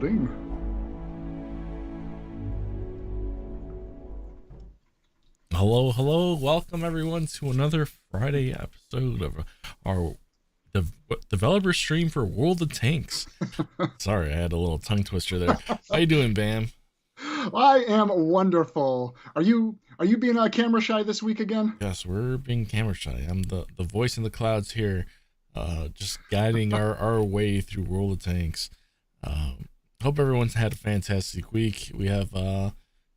Loading. Hello, hello. Welcome everyone to another Friday episode of our developer stream for World of Tanks. Sorry, I had a little tongue twister there. How you doing, Bam? I am wonderful. Are you being camera shy this week again? Yes, we're being camera shy. I'm the voice in the clouds here, just guiding our way through World of Tanks. Hope everyone's had a fantastic week. We have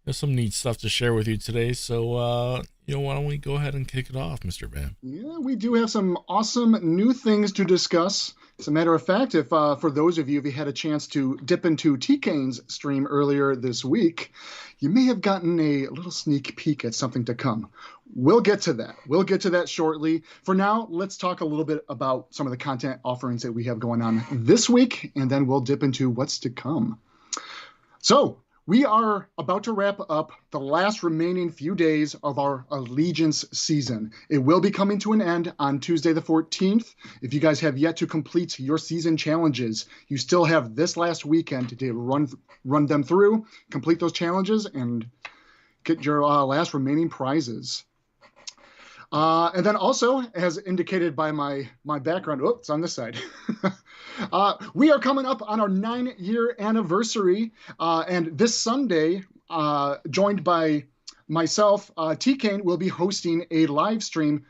there's some neat stuff to share with you today. So, why don't we go ahead and kick it off, Mr. Bam? Yeah, we do have some awesome new things to discuss. As a matter of fact, if for those of you, if you had a chance to dip into TK's stream earlier this week, you may have gotten a little sneak peek at something to come. We'll get to that. We'll get to that shortly. For now, let's talk a little bit about some of the content offerings that we have going on this week, and then we'll dip into what's to come. So, we are about to wrap up the last remaining few days of our Allegiance season. It will be coming to an end on Tuesday the 14th. If you guys have yet to complete your season challenges, you still have this last weekend to run them through, complete those challenges, and get your last remaining prizes. And then also, as indicated by my background, it's on this side. We are coming up on our 9-year anniversary, and this Sunday, joined by myself, TK will be hosting a live stream.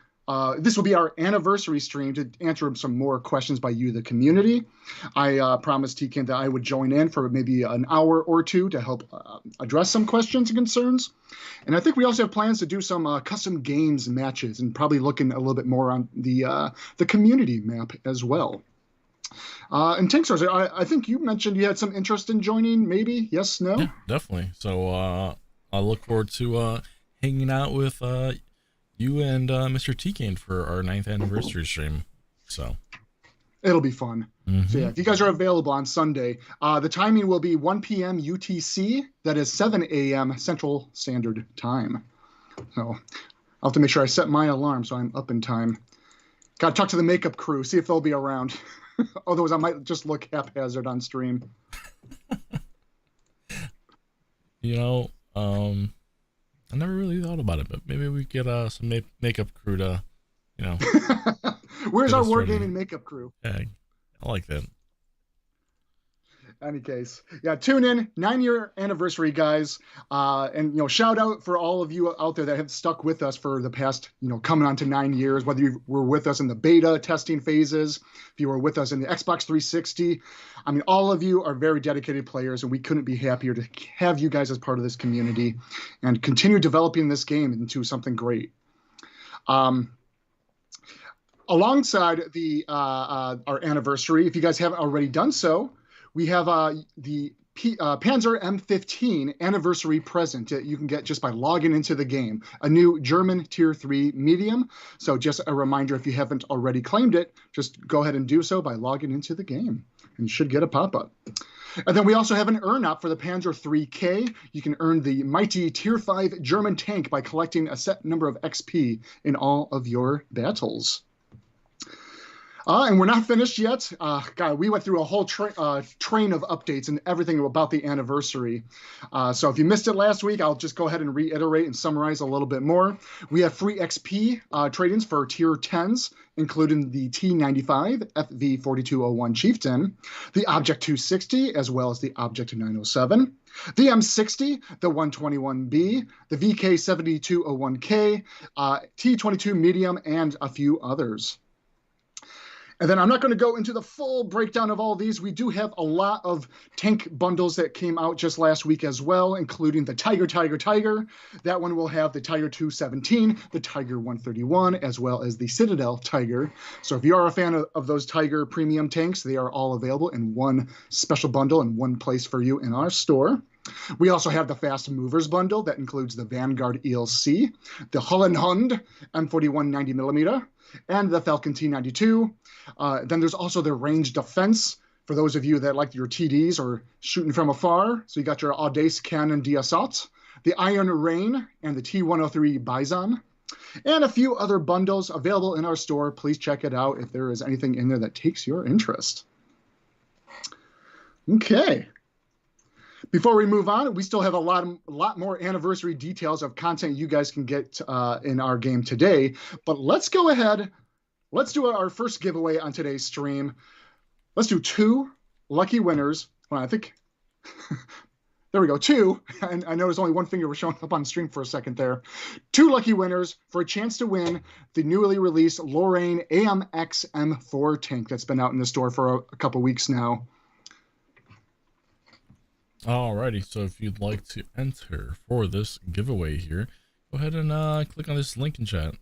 This will be our anniversary stream to answer some more questions by you, the community. I promised TK that I would join in for maybe an hour or two to help address some questions and concerns. And I think we also have plans to do some custom games matches and probably looking a little bit more on the community map as well. And Tankz0rz, I think you mentioned you had some interest in joining, maybe? Yes, no? Yeah, definitely. So I look forward to hanging out with you and Mr. TK for our 9th anniversary stream. So it'll be fun. Mm-hmm. So yeah, if you guys are available on Sunday, the timing will be 1 p.m. UTC. That is 7 a.m. Central Standard Time. So I'll have to make sure I set my alarm so I'm up in time. Got to talk to the makeup crew, see if they'll be around. Otherwise, I might just look haphazard on stream. I never really thought about it, but maybe we get some makeup crew to, Where's our wargaming makeup crew? Yeah, I like that. Any case, yeah, tune in, 9-year anniversary, guys, and shout out for all of you out there that have stuck with us for the past, coming on to 9 years. Whether you were with us in the beta testing phases, if you were with us in the Xbox 360, I mean, all of you are very dedicated players, and we couldn't be happier to have you guys as part of this community and continue developing this game into something great. Alongside the our anniversary, if you guys haven't already done so, we have the Panzer M15 anniversary present that you can get just by logging into the game. A new German Tier 3 medium. So just a reminder, if you haven't already claimed it, just go ahead and do so by logging into the game. And you should get a pop-up. And then we also have an earn-up for the Panzer 3K. You can earn the mighty Tier 5 German tank by collecting a set number of XP in all of your battles. And we're not finished yet. God, we went through a whole train of updates and everything about the anniversary. So if you missed it last week, I'll just go ahead and reiterate and summarize a little bit more. We have free XP trade-ins for Tier 10s, including the T95 FV4201 Chieftain, the Object 260, as well as the Object 907, the M60, the 121B, the VK7201K, T22 Medium, and a few others. And then I'm not going to go into the full breakdown of all these. We do have a lot of tank bundles that came out just last week as well, including the Tiger. That one will have the Tiger 217, the Tiger 131, as well as the Citadel Tiger. So if you are a fan of those Tiger premium tanks, they are all available in one special bundle in one place for you in our store. We also have the Fast Movers bundle that includes the Vanguard ELC, the Holland Hund M41 90mm, and the Falcon T92. Then there's also the Range Defense for those of you that like your TDs or shooting from afar. So you got your Audace Cannon d'Assaut, the Iron Rain, and the T103 Bison, and a few other bundles available in our store. Please check it out if there is anything in there that takes your interest. Okay. Before we move on, we still have a lot more anniversary details of content you guys can get in our game today. But let's go ahead. Let's do our first giveaway on today's stream. Let's do 2 lucky winners. Well, I think there we go, 2. And I noticed only 1 finger was showing up on stream for a second there. 2 lucky winners for a chance to win the newly released Lorraine AMX M4 tank that's been out in the store for a couple weeks now. Alrighty, so if you'd like to enter for this giveaway here, go ahead and click on this link in chat.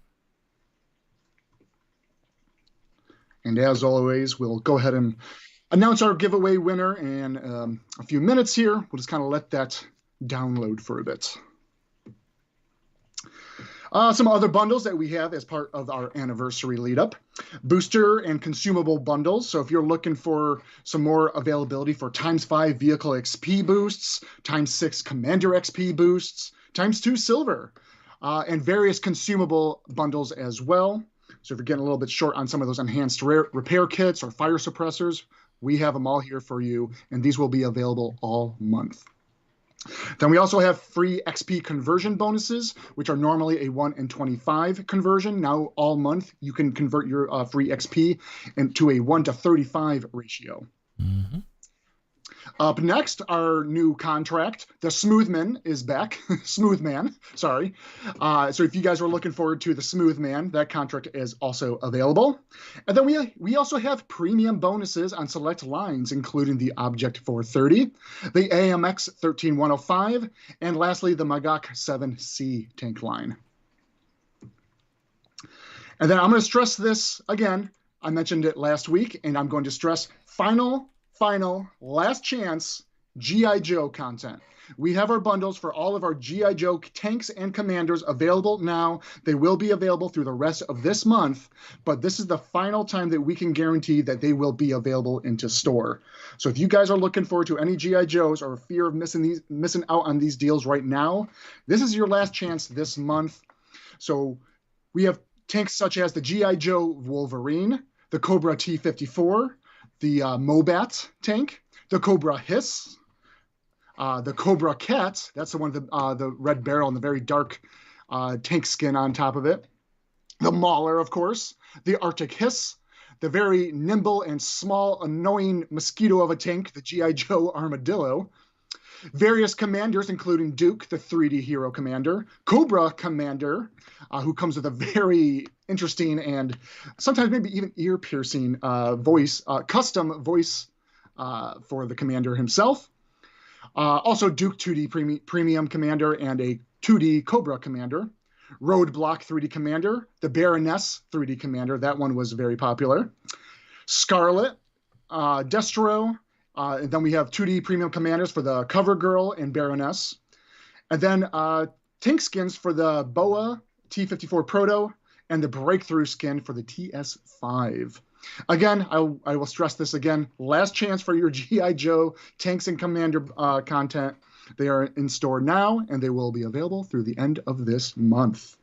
And as always, we'll go ahead and announce our giveaway winner in a few minutes here. We'll just kind of let that download for a bit. Some other bundles that we have as part of our anniversary lead up. Booster and consumable bundles. So if you're looking for some more availability for ×5 vehicle XP boosts, ×6 commander XP boosts, ×2 silver, and various consumable bundles as well. So if you're getting a little bit short on some of those enhanced repair kits or fire suppressors, we have them all here for you, and these will be available all month. Then we also have free XP conversion bonuses, which are normally a 1 in 25 conversion. Now all month you can convert your free XP into a 1 to 35 ratio. Mm-hmm. Up next, our new contract, the Smoothman is back. Smoothman, sorry. So if you guys are looking forward to the Smoothman, that contract is also available. And then we also have premium bonuses on select lines, including the Object 430, the AMX 13105, and lastly, the Magok 7C tank line. And then I'm going to stress this again. I mentioned it last week, and I'm going to stress final, last chance G.I. Joe content. We have our bundles for all of our G.I. Joe tanks and commanders available now. They will be available through the rest of this month, but this is the final time that we can guarantee that they will be available into store. So if you guys are looking forward to any G.I. Joes or fear of missing out on these deals right now, this is your last chance this month. So we have tanks such as the G.I. Joe Wolverine, the Cobra T-54, the Mobat tank, the Cobra Hiss, the Cobra Cat, that's the one with the red barrel and the very dark tank skin on top of it, the Mauler, of course, the Arctic Hiss, the very nimble and small, annoying mosquito of a tank, the G.I. Joe Armadillo, various commanders, including Duke, the 3D hero commander, Cobra Commander, who comes with a very interesting and sometimes maybe even ear-piercing custom voice for the commander himself. Also Duke 2D Premium Commander and a 2D Cobra Commander. Roadblock 3D Commander, the Baroness 3D Commander, that one was very popular. Scarlet, Destro, and then we have 2D Premium Commanders for the Cover Girl and Baroness. And then tank skins for the Boa T-54 Proto and the Breakthrough skin for the TS5. Again, I will stress this again. Last chance for your G.I. Joe tanks and commander content. They are in store now, and they will be available through the end of this month.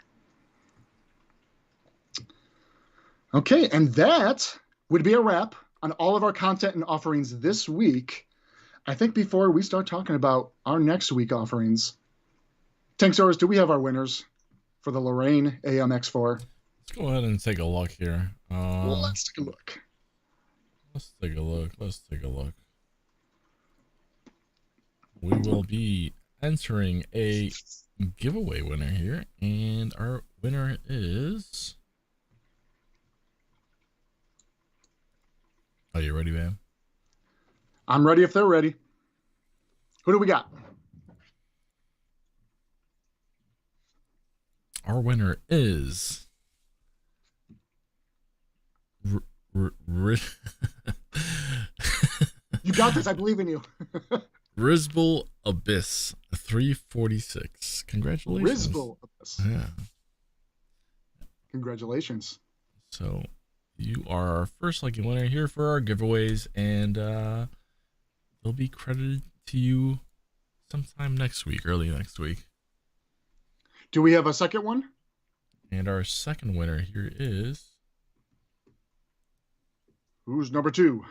Okay, and that would be a wrap on all of our content and offerings this week. I think before we start talking about our next week offerings, Tankz0rz, do we have our winners for the Lorraine AMX4? Let's go ahead and take a look here. Let's take a look. Let's take a look. We will be entering a giveaway winner here, and our winner is... Are you ready, man? I'm ready if they're ready. Who do we got? Our winner is... You got this. I believe in you. Rizbul Abyss 346. Congratulations. Rizbul Abyss. Yeah. Congratulations. So you are our first lucky winner here for our giveaways, and they'll be credited to you sometime next week, early next week. Do we have a second one? And our second winner here is... Who's number 2?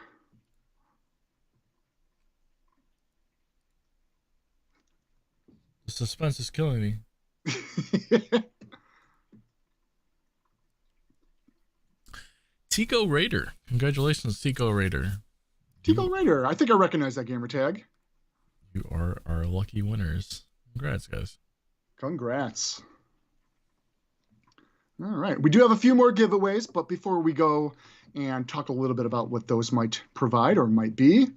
The suspense is killing me. Tico Raider. Congratulations, Tico Raider. Tico Raider. I think I recognize that gamer tag. You are our lucky winners. Congrats, guys. Congrats. All right. We do have a few more giveaways, but before we go and talk a little bit about what those might provide or might be,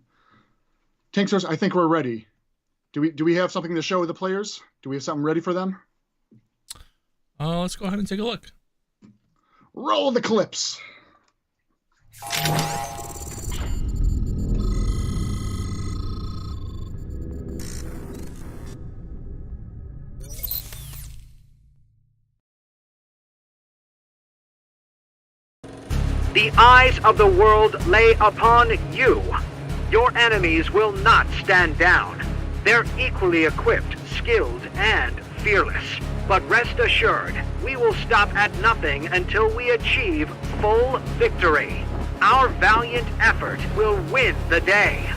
Tankz0rz, I think we're ready. Do we have something to show the players? Do we have something ready for them? Let's go ahead and take a look. Roll the clips. The eyes of the world lay upon you. Your enemies will not stand down. They're equally equipped, skilled, and fearless. But rest assured, we will stop at nothing until we achieve full victory. Our valiant effort will win the day.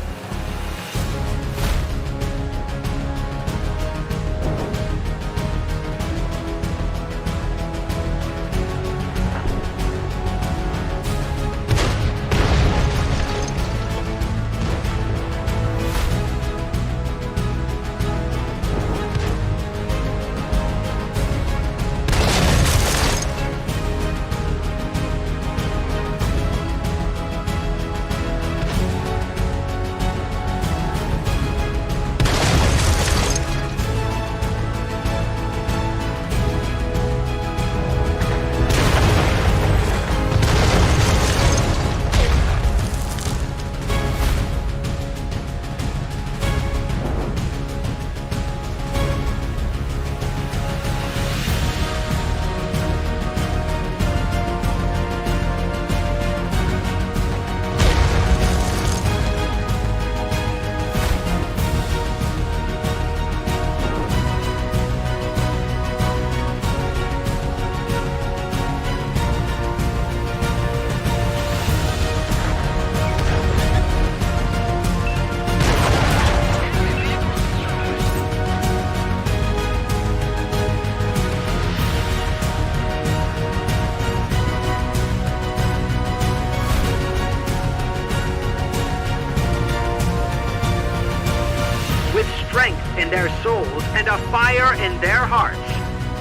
In their souls and a fire in their hearts,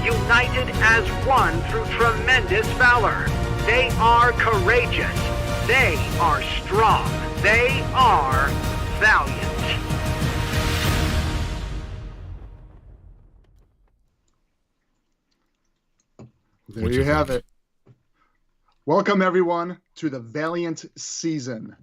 united as one through tremendous valor. They are courageous. They are strong. They are valiant. There you have it. Welcome, everyone, to the Valiant season.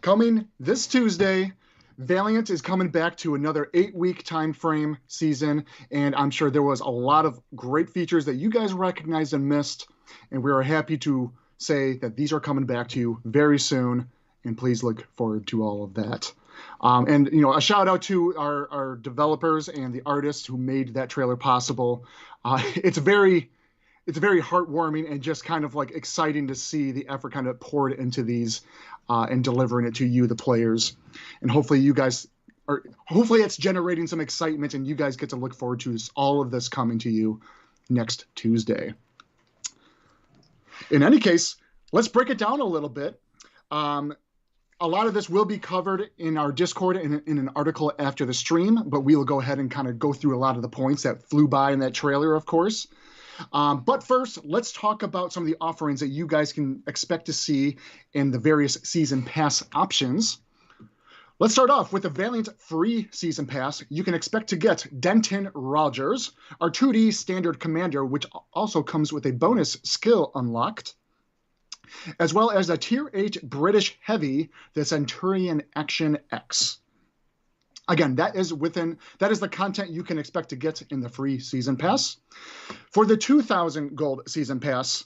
Coming this Tuesday, Valiant is coming back to another 8-week time frame season, and I'm sure there was a lot of great features that you guys recognized and missed, and we are happy to say that these are coming back to you very soon, and please look forward to all of that. And, you know, a shout out to our developers and the artists who made that trailer possible. It's very heartwarming and just kind of like exciting to see the effort kind of poured into these and delivering it to you, the players. And hopefully hopefully it's generating some excitement and you guys get to look forward to all of this coming to you next Tuesday. In any case, let's break it down a little bit. A lot of this will be covered in our Discord in an article after the stream, but we will go ahead and kind of go through a lot of the points that flew by in that trailer, of course. But first, let's talk about some of the offerings that you guys can expect to see in the various Season Pass options. Let's start off with the Valiant free Season Pass. You can expect to get Denton Rogers, our 2D standard commander, which also comes with a bonus skill unlocked, as well as a Tier 8 British Heavy, the Centurion Action X. Again, that is the content you can expect to get in the free Season Pass. For the 2,000 gold Season Pass,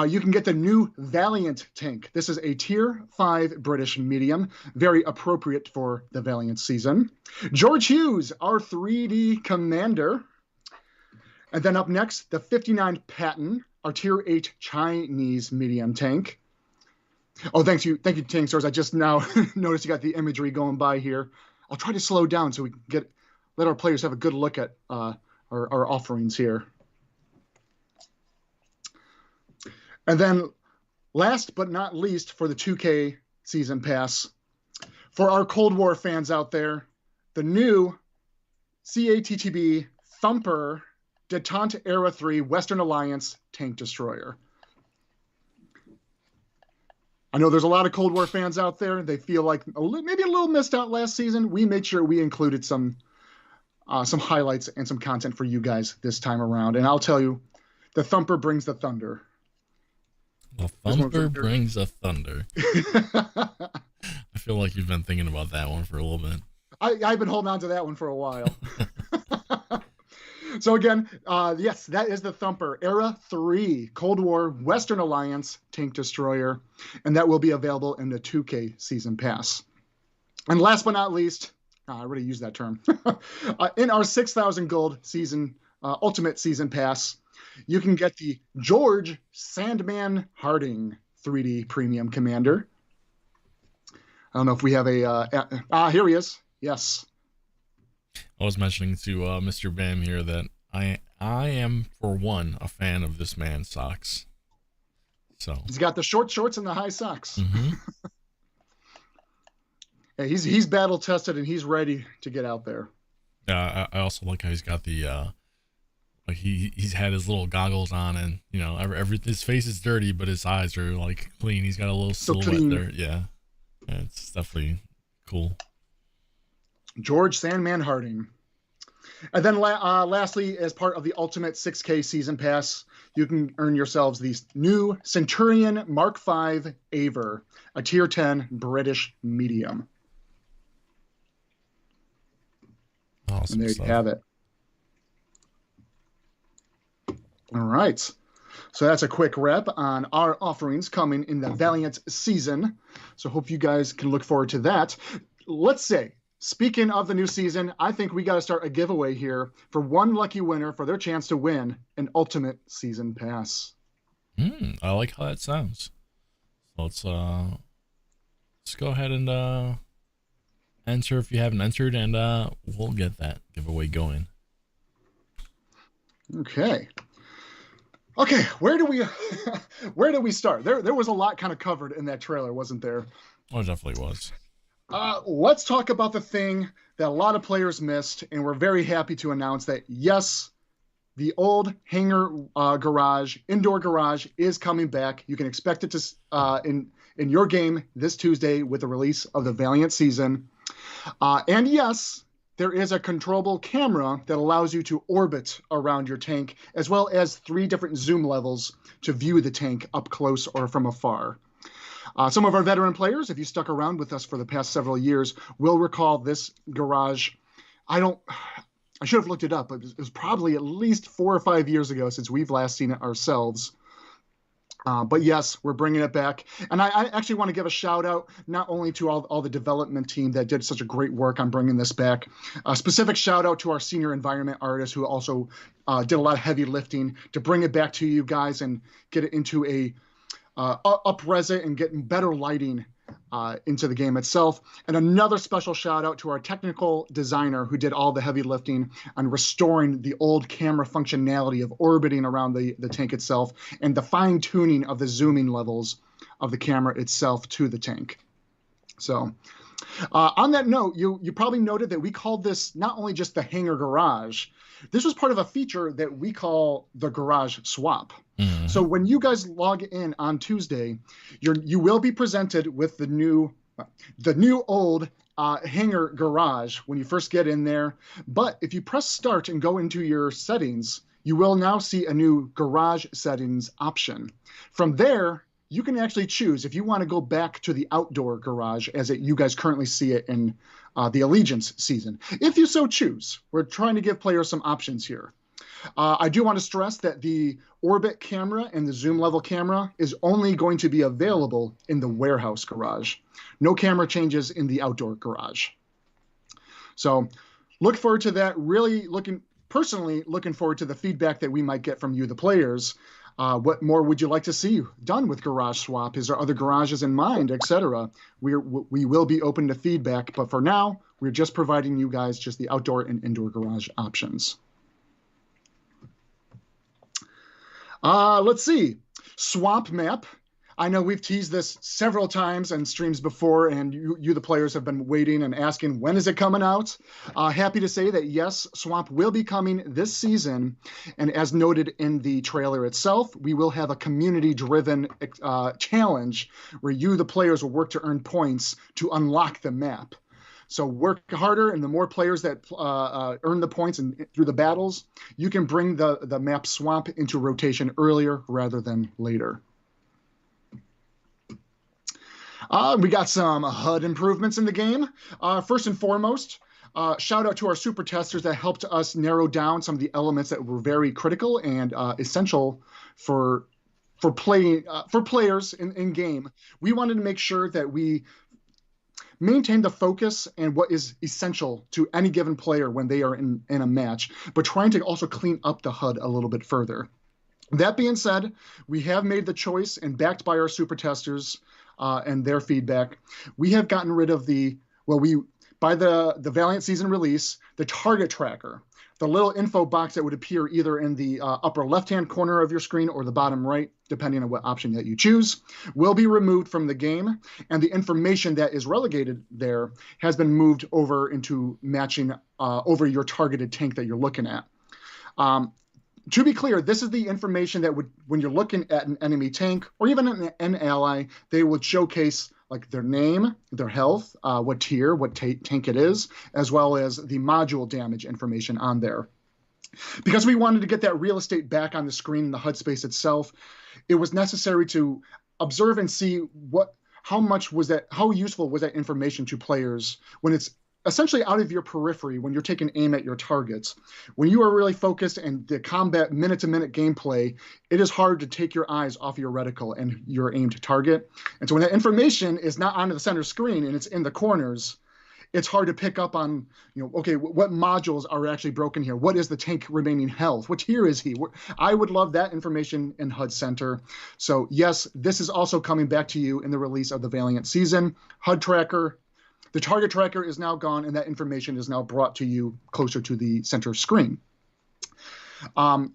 you can get the new Valiant tank. This is a Tier 5 British medium, very appropriate for the Valiant season. George Hughes, our 3D commander. And then up next, the 59 Patton, our Tier 8 Chinese medium tank. Oh, thank you, Tankz0rz. I just now noticed you got the imagery going by here. I'll try to slow down so we can get let our players have a good look at our offerings here. And then last but not least, for the 2K Season Pass, for our Cold War fans out there, the new CATTB Thumper Detente Era 3 Western Alliance Tank Destroyer. I know there's a lot of Cold War fans out there. They feel like maybe a little missed out last season. We made sure we included some highlights and some content for you guys this time around. And I'll tell you, the Thumper brings the thunder. The Thumper brings the thunder. I feel like you've been thinking about that one for a little bit. I've been holding on to that one for a while. So again, yes, that is the Thumper Era 3 Cold War Western Alliance Tank Destroyer, and that will be available in the 2K Season Pass. And last but not least, I already used that term, in our 6,000 gold season Ultimate Season Pass, you can get the George Sandman Harding 3D Premium Commander. I don't know if we have here he is. Yes. I was mentioning to Mr. Bam here that I am, for one, a fan of this man's socks. So he's got the short shorts and the high socks. Mm-hmm. Hey, he's battle tested and he's ready to get out there. Yeah, I also like how he's got the like he's had his little goggles on, and you know his face is dirty, but his eyes are like clean. He's got a little silhouette there. Yeah, it's definitely cool. George Sandman Harding. And then lastly, as part of the Ultimate 6K Season Pass, you can earn yourselves the new Centurion Mark V Aver, a Tier 10 British medium. Awesome. And there you have it. All right. So that's a quick wrap on our offerings coming in the Valiant season. So hope you guys can look forward to that. Let's say, speaking of the new season, I think we got to start a giveaway here for one lucky winner for their chance to win an Ultimate Season Pass. I like how that sounds. So let's go ahead and enter if you haven't entered, and we'll get that giveaway going. Okay, where do we start? There was a lot kind of covered in that trailer, wasn't there? Oh, it definitely was. Let's talk about the thing that a lot of players missed, and we're very happy to announce that, yes, the old hangar garage, indoor garage, is coming back. You can expect it to in your game this Tuesday with the release of the Valiant season. And yes, there is a controllable camera that allows you to orbit around your tank, as well as 3 different zoom levels to view the tank up close or from afar. Some of our veteran players, if you stuck around with us for the past several years, will recall this garage. I should have looked it up, but it was probably at least 4 or 5 years ago since we've last seen it ourselves. But yes, we're bringing it back. And I actually want to give a shout out not only to all the development team that did such a great work on bringing this back, a specific shout out to our senior environment artist who also did a lot of heavy lifting to bring it back to you guys and get it into a up-res it and getting better lighting into the game itself. And another special shout out to our technical designer who did all the heavy lifting on restoring the old camera functionality of orbiting around the tank itself and the fine-tuning of the zooming levels of the camera itself to the tank. So on that note, you probably noted that we called this not only just the hangar garage. This was part of a feature that we call the garage swap. Mm-hmm. So when you guys log in on Tuesday, you will be presented with the new old hangar garage when you first get in there. But if you press start and go into your settings, you will now see a new garage settings option. From there, you can actually choose if you want to go back to the outdoor garage as you guys currently see it in the Allegiance season. If you so choose, we're trying to give players some options here. I do want to stress that the orbit camera and the zoom level camera is only going to be available in the warehouse garage. No camera changes in the outdoor garage. So look forward to that. Really personally looking forward to the feedback that we might get from you, the players. What more would you like to see done with Garage Swap? Is there other garages in mind, etc.? We will be open to feedback, but for now, We're just providing you guys just the outdoor and indoor garage options. Let's see. Swamp map. I know we've teased this several times in streams before, and you the players, have been waiting and asking, when is it coming out? Happy to say that, yes, Swamp will be coming this season. And as noted in the trailer itself, we will have a community-driven challenge where you, the players, will work to earn points to unlock the map. So work harder, and the more players that earn the points and through the battles, you can bring the map Swamp into rotation earlier rather than later. We got some HUD improvements in the game. First and foremost, shout out to our super testers that helped us narrow down some of the elements that were very critical and essential for players in game. We wanted to make sure that we maintain the focus and what is essential to any given player when they are in a match, but trying to also clean up the HUD a little bit further. That being said, we have made the choice, and backed by our super testers and their feedback, we have gotten rid of by the Valiant season release, the target tracker. The little info box that would appear either in the upper left-hand corner of your screen or the bottom right, depending on what option that you choose, will be removed from the game, and the information that is relegated there has been moved over into matching over your targeted tank that you're looking at. To be clear, this is the information that would, when you're looking at an enemy tank or even an ally, they would showcase like their name, their health, what tier, what tank it is, as well as the module damage information on there. Because we wanted to get that real estate back on the screen in the HUD space itself, it was necessary to observe and see how useful was that information to players when it's essentially out of your periphery, when you're taking aim at your targets. When you are really focused and the combat minute-to-minute gameplay, it is hard to take your eyes off your reticle and your aimed target. And so when that information is not on the center screen and it's in the corners, it's hard to pick up on, okay, what modules are actually broken here? What is the tank remaining health? What tier is he? I would love that information in HUD Center. So yes, this is also coming back to you in the release of the Valiant season. HUD tracker, the target tracker is now gone, and that information is now brought to you closer to the center screen. The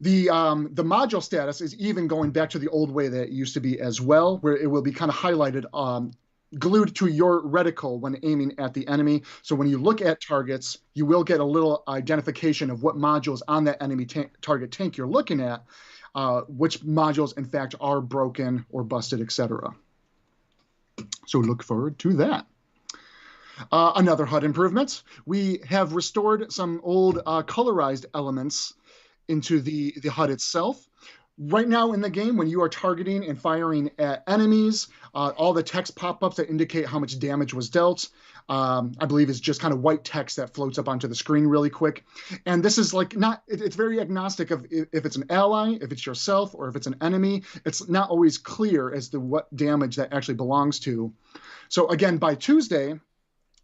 module status is even going back to the old way that it used to be as well, where it will be kind of highlighted, glued to your reticle when aiming at the enemy. So when you look at targets, you will get a little identification of what modules on that enemy target tank you're looking at, which modules, in fact, are broken or busted, etc. So look forward to that. Another HUD improvement. We have restored some old colorized elements into the HUD itself. Right now in the game, when you are targeting and firing at enemies, all the text pop-ups that indicate how much damage was dealt, I believe is just kind of white text that floats up onto the screen really quick. And this is like it's very agnostic of if it's an ally, if it's yourself, or if it's an enemy. It's not always clear as to what damage that actually belongs to. So again, by Tuesday,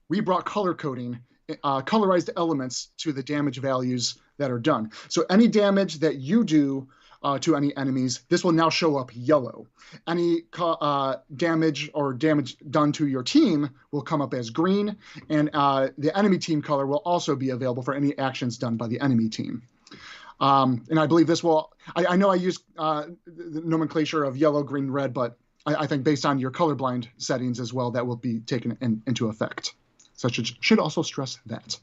we brought color coding, colorized elements to the damage values that are done. So any damage that you do to any enemies, this will now show up yellow. Any damage done to your team will come up as green, and the enemy team color will also be available for any actions done by the enemy team. And I believe this will, I know I use the nomenclature of yellow, green, red, but I think based on your colorblind settings as well, that will be taken into effect. So should also stress that.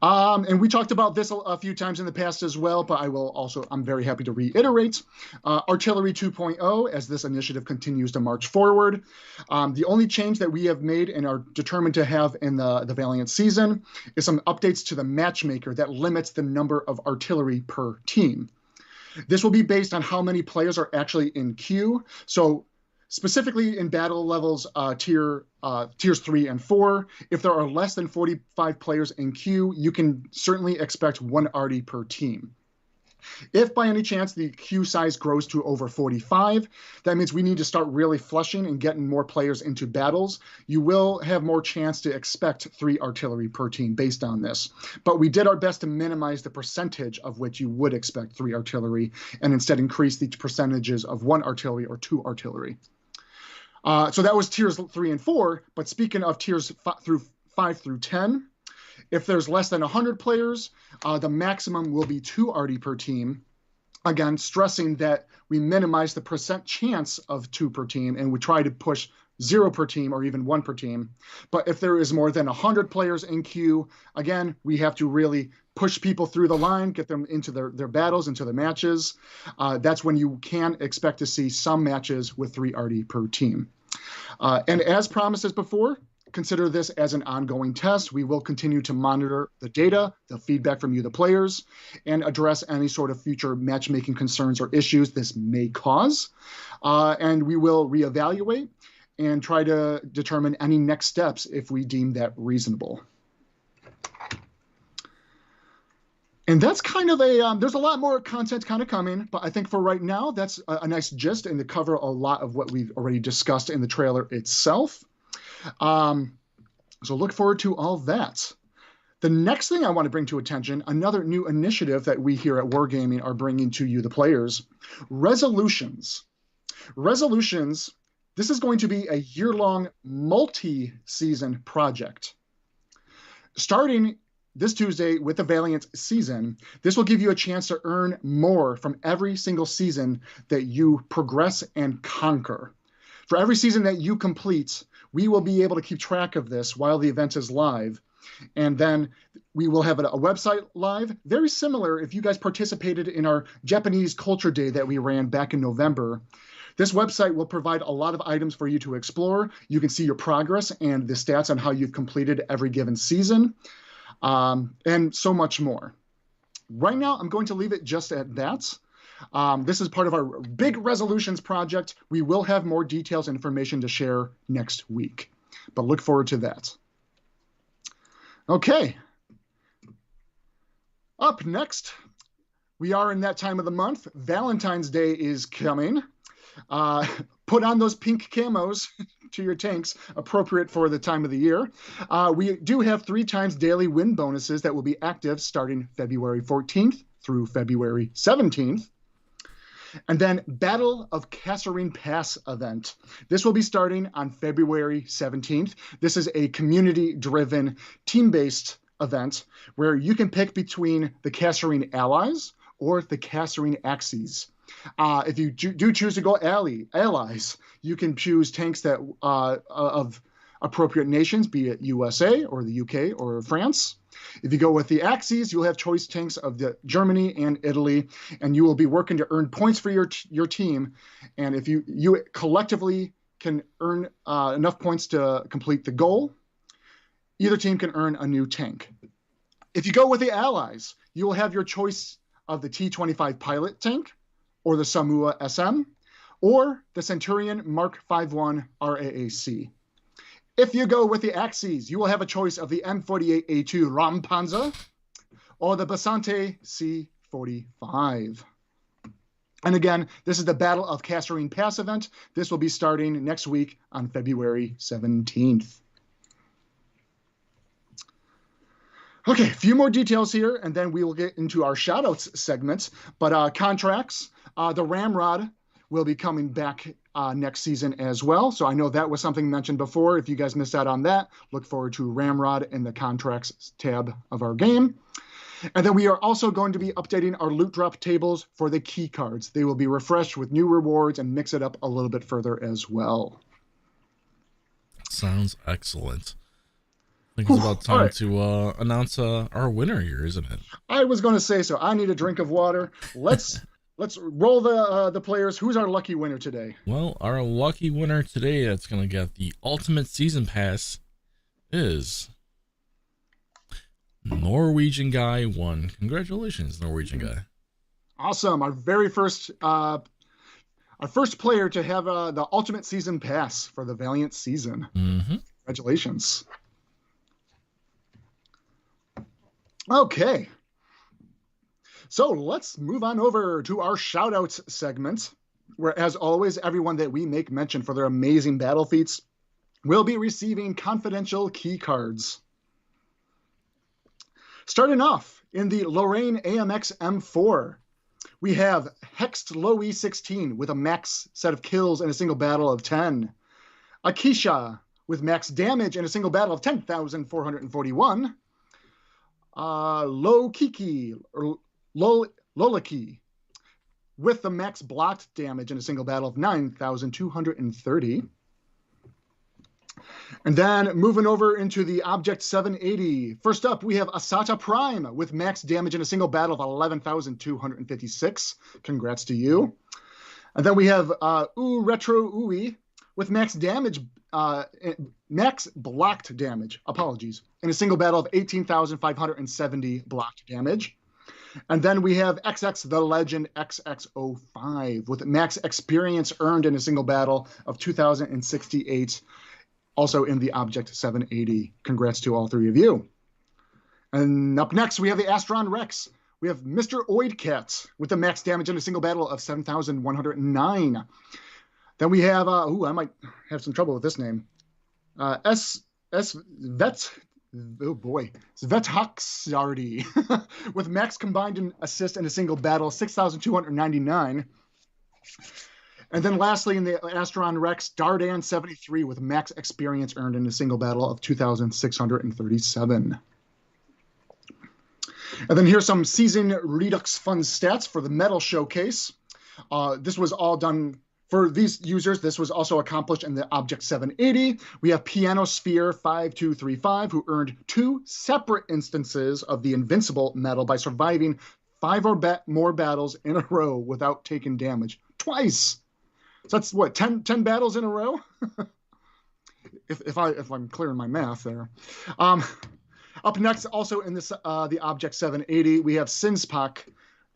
And we talked about this a few times in the past as well, but I'm very happy to reiterate Artillery 2.0 as this initiative continues to march forward. The only change that we have made and are determined to have in the Valiant season is some updates to the matchmaker that limits the number of artillery per team. This will be based on how many players are actually in queue. So specifically in battle levels tiers 3 and 4, if there are less than 45 players in queue, you can certainly expect one arty per team. If by any chance the queue size grows to over 45, that means we need to start really flushing and getting more players into battles. You will have more chance to expect 3 artillery per team based on this. But we did our best to minimize the percentage of which you would expect 3 artillery and instead increase the percentages of 1 artillery or 2 artillery. So that was tiers 3 and 4. But speaking of tiers 5 through 10, if there's less than 100 players, the maximum will be 2 arty per team. Again, stressing that we minimize the percent chance of 2 per team, and we try to push 0 per team or even 1 per team. But if there is more than 100 players in queue, again, we have to really push people through the line, get them into their battles, into the matches. That's when you can expect to see some matches with 3 arty per team. And as promised as before, consider this as an ongoing test. We will continue to monitor the data, the feedback from you, the players, and address any sort of future matchmaking concerns or issues this may cause. And we will reevaluate and try to determine any next steps if we deem that reasonable. And that's kind of there's a lot more content kind of coming, but I think for right now, that's a nice gist and to cover a lot of what we've already discussed in the trailer itself. So look forward to all that. The next thing I want to bring to attention, another new initiative that we here at Wargaming are bringing to you, the players, resolutions. Resolutions, this is going to be a year-long multi-season project. Starting this Tuesday with the Valiant season, this will give you a chance to earn more from every single season that you progress and conquer. For every season that you complete, we will be able to keep track of this while the event is live. And then we will have a website live, very similar if you guys participated in our Japanese Culture Day that we ran back in November. This website will provide a lot of items for you to explore. You can see your progress and the stats on how you've completed every given season, and so much more. Right now, I'm going to leave it just at that. This is part of our big resolutions project. We will have more details and information to share next week, but look forward to that. Okay. Up next, we are in that time of the month. Valentine's Day is coming. Put on those pink camos to your tanks, appropriate for the time of the year. We do have 3 times daily win bonuses that will be active starting February 14th through February 17th. And then Battle of Kasserine Pass event. This will be starting on February 17th. This is a community-driven, team-based event where you can pick between the Kasserine allies or the Kasserine axes. If you do choose to go allies, you can choose tanks that of appropriate nations, be it USA or the UK or France. If you go with the axes, you'll have choice tanks of Germany and Italy, and you will be working to earn points for your team. And if you collectively can earn enough points to complete the goal, either team can earn a new tank. If you go with the allies, you will have your choice of the T-25 pilot tank, or the Samoa SM, or the Centurion Mark 51 RAAC. If you go with the axes, you will have a choice of the M48A2 Rampanzer or the Basante C45. And again, this is the Battle of Kasserine Pass event. This will be starting next week on February 17th. Okay, a few more details here, and then we will get into our shoutouts segment. But contracts, the Ramrod will be coming back next season as well. So I know that was something mentioned before. If you guys missed out on that, look forward to Ramrod in the contracts tab of our game. And then we are also going to be updating our loot drop tables for the key cards. They will be refreshed with new rewards and mix it up a little bit further as well. Sounds excellent. I think it's about time to announce our winner here, isn't it? I was going to say so. I need a drink of water. Let's roll the players. Who's our lucky winner today? Well, our lucky winner today that's going to get the Ultimate Season Pass is Norwegian Guy 1. Congratulations, Norwegian Guy. Awesome. Our very first player to have the Ultimate Season Pass for the Valiant season. Mm-hmm. Congratulations. Okay. So let's move on over to our shoutouts segment, where, as always, everyone that we make mention for their amazing battle feats will be receiving confidential key cards. Starting off in the Lorraine AMX M4, we have Hexed Low E16 with a max set of kills in a single battle of 10. Akisha with max damage in a single battle of 10,441. Lolaki with the max blocked damage in a single battle of 9,230. And then moving over into the Object 780. First up, we have Asata Prime with max damage in a single battle of 11,256. Congrats to you. And then we have Retro Ui with max damage, max blocked damage, in a single battle of 18,570 blocked damage. And then we have XX the Legend XX05 with max experience earned in a single battle of 2,068, also in the Object 780. Congrats to all three of you. And up next, we have the Astron Rex. We have Mr. Oidcat with the max damage in a single battle of 7,109. Then we have, I might have some trouble with this name. Tankz0rz with max combined assist in a single battle, 6,299. And then lastly, in the Astron Rex, Dardan73 with max experience earned in a single battle of 2,637. And then here's some Season Redux Fun stats for the Medal Showcase. This was all done for these users. This was also accomplished in the Object 780. We have Pianosphere 5235, who earned 2 separate instances of the Invincible medal by surviving 5 or more battles in a row without taking damage. Twice! So that's what, 10 battles in a row? if I'm clear in my math there. Up next, also in this the Object 780, we have Sinspak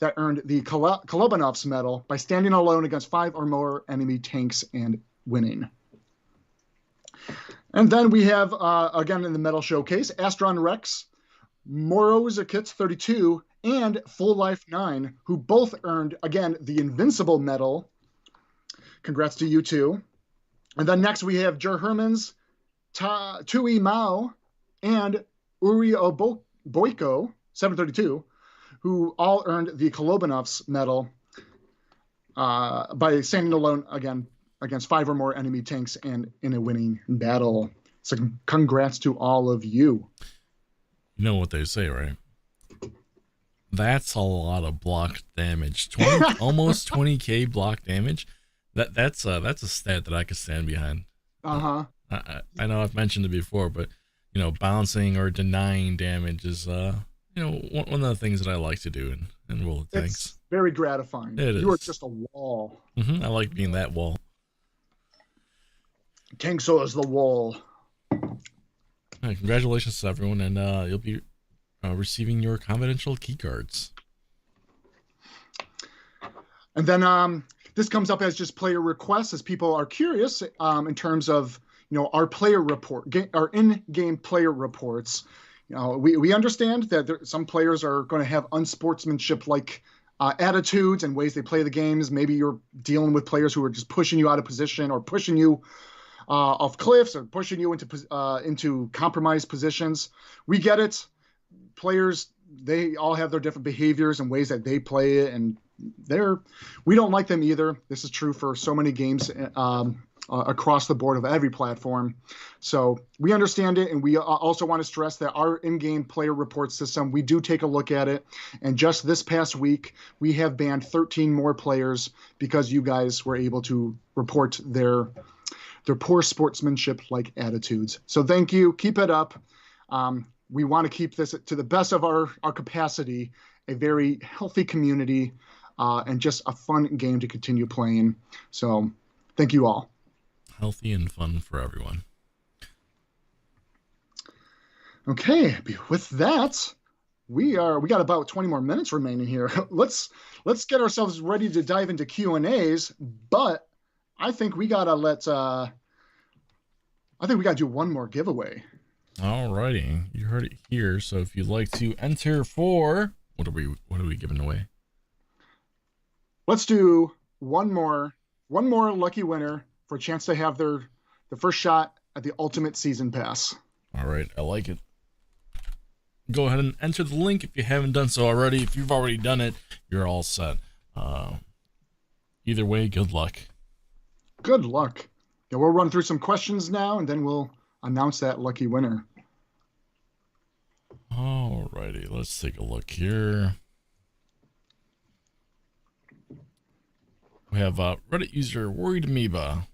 that earned the Kolobanov's medal by standing alone against 5 or more enemy tanks and winning. And then we have, again in the Medal Showcase, Astron Rex, Morozakit 32, and Full Life 9, who both earned, again, the Invincible medal. Congrats to you too. And then next we have Jer Hermans, Tui Mao, and Uri Boyko, 732, who all earned the Kolobanov's medal by standing alone again against 5 or more enemy tanks and in a winning battle. So congrats to all of you. You know what they say, right? That's a lot of block damage. Almost 20k block damage. That's a stat that I could stand behind. Uh-huh. I know I've mentioned it before, but bouncing or denying damage is one of the things that I like to do in World of Tanks. It's very gratifying. You are just a wall. I like being that wall. Tankz0rz the wall. Right, congratulations to everyone, and you'll be receiving your confidential key cards. And then this comes up as just player requests, as people are curious in terms of our player report, our in-game player reports. We understand that some players are going to have unsportsmanship-like attitudes and ways they play the games. Maybe you're dealing with players who are just pushing you out of position or pushing you off cliffs or pushing you into compromised positions. We get it. Players, they all have their different behaviors and ways that they play it, and we don't like them either. This is true for so many games across the board of every platform. So we understand it, and we also want to stress that our in-game player report system, we do take a look at it. And just this past week, we have banned 13 more players because you guys were able to report their poor sportsmanship-like attitudes. So thank you. Keep it up. We want to keep this to the best of our capacity, a very healthy community, and just a fun game to continue playing. So thank you all. Healthy and fun for everyone. Okay, with that, we got about 20 more minutes remaining here. Let's get ourselves ready to dive into Q&As, but I think we gotta do one more giveaway. Alrighty, you heard it here. So if you'd like to enter for what are we giving away? Let's do one more lucky winner for a chance to have the first shot at the Ultimate Season Pass. All right, I like it. Go ahead and enter the link if you haven't done so already. If you've already done it, you're all set. Either way, good luck. Good luck. Yeah, we'll run through some questions now, and then we'll announce that lucky winner. Alrighty, let's take a look here. We have Reddit user Worried Amoeba.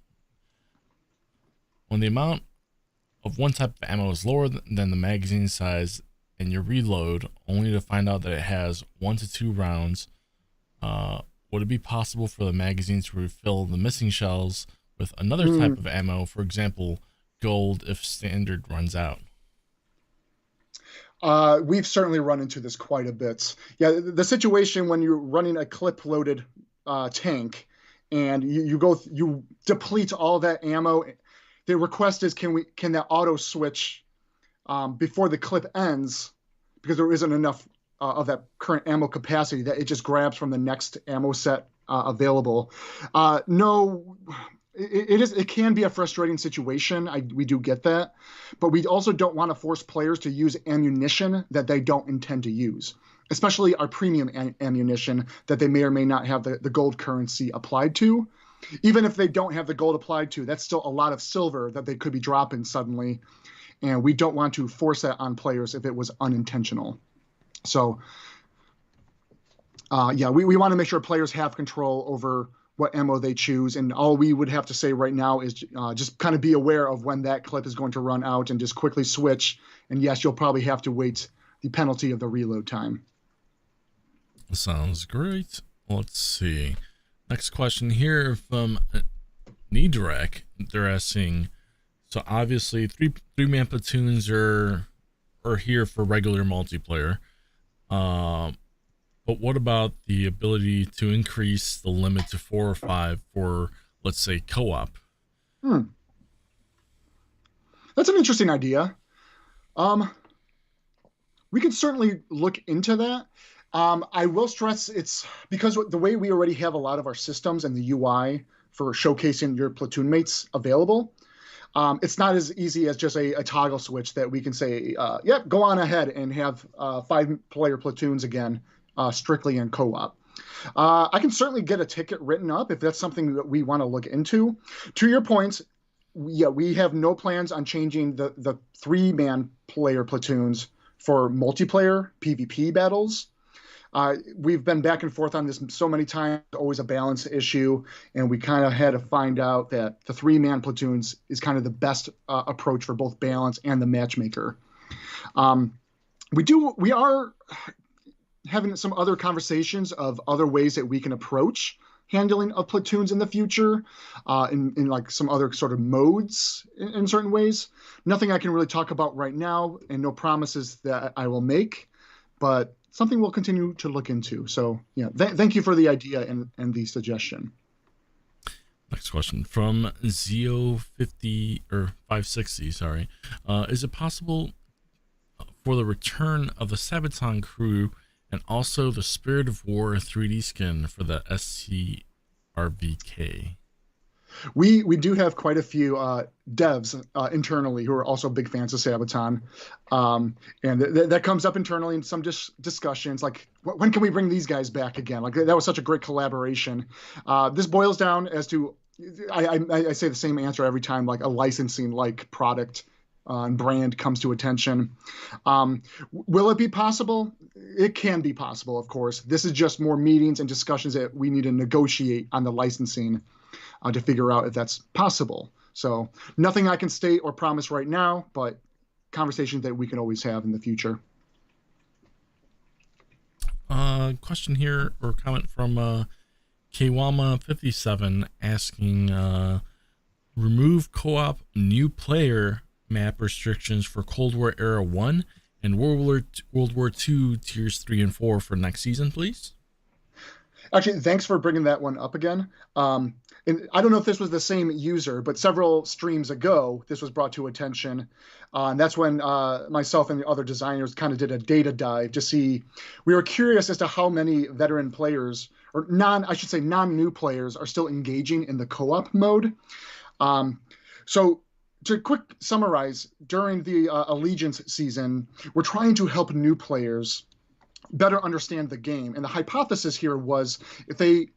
When the amount of one type of ammo is lower than the magazine size and you reload, only to find out that it has 1 to 2 rounds, would it be possible for the magazine to refill the missing shells with another type of ammo, for example, gold, if standard runs out? We've certainly run into this quite a bit. Yeah, the situation when you're running a clip-loaded tank and you deplete all that ammo. The request is, can that auto switch before the clip ends, because there isn't enough of that current ammo capacity that it just grabs from the next ammo set available. No, it can be a frustrating situation. We do get that, but we also don't want to force players to use ammunition that they don't intend to use, especially our premium ammunition that they may or may not have the gold currency applied to. Even if they don't have the gold applied to, that's still a lot of silver that they could be dropping suddenly, and we don't want to force that on players if it was unintentional. So, yeah, we want to make sure players have control over what ammo they choose, and all we would have to say right now is just kind of be aware of when that clip is going to run out and just quickly switch. And yes, you'll probably have to wait the penalty of the reload time. Sounds great. Let's see. Next question here from Nidrack. They're asking, so obviously three-man platoons are here for regular multiplayer. But what about the ability to increase the limit to 4 or 5 for, let's say, co-op? That's an interesting idea. We could certainly look into that. I will stress it's because the way we already have a lot of our systems and the UI for showcasing your platoon mates available, it's not as easy as just a toggle switch that we can say, yep, go on ahead and have 5-player platoons again, strictly in co-op. I can certainly get a ticket written up if that's something that we want to look into. To your point, yeah, we have no plans on changing the 3-man player platoons for multiplayer PvP battles. We've been back and forth on this so many times, always a balance issue, and we kind of had to find out that the 3-man platoons is kind of the best approach for both balance and the matchmaker. We are having some other conversations of other ways that we can approach handling of platoons in the future, in like some other sort of modes in certain ways. Nothing I can really talk about right now, and no promises that I will make, but something we'll continue to look into. So yeah, thank you for the idea and the suggestion. Next question from Zio50 or 560. Sorry, is it possible for the return of the Sabaton crew and also the Spirit of War 3D skin for the STRVK? We do have quite a few devs internally who are also big fans of Sabaton, and that comes up internally in some discussions, like when can we bring these guys back again? Like that was such a great collaboration. This boils down as to I say the same answer every time, like a licensing like product and brand comes to attention. Will it be possible? It can be possible, of course. This is just more meetings and discussions that we need to negotiate on the licensing to figure out if that's possible. So nothing I can state or promise right now, but conversations that we can always have in the future. Question here or comment from Kwama57 asking, remove co-op new player map restrictions for Cold War Era 1 and World War II Tiers 3 and 4 for next season, please. Actually, thanks for bringing that one up again. And I don't know if this was the same user, but several streams ago, this was brought to attention. And that's when myself and the other designers kind of did a data dive to see. We were curious as to how many veteran players, or non-new players, are still engaging in the co-op mode. So to quick summarize, during the Allegiance season, we're trying to help new players better understand the game. And the hypothesis here was if they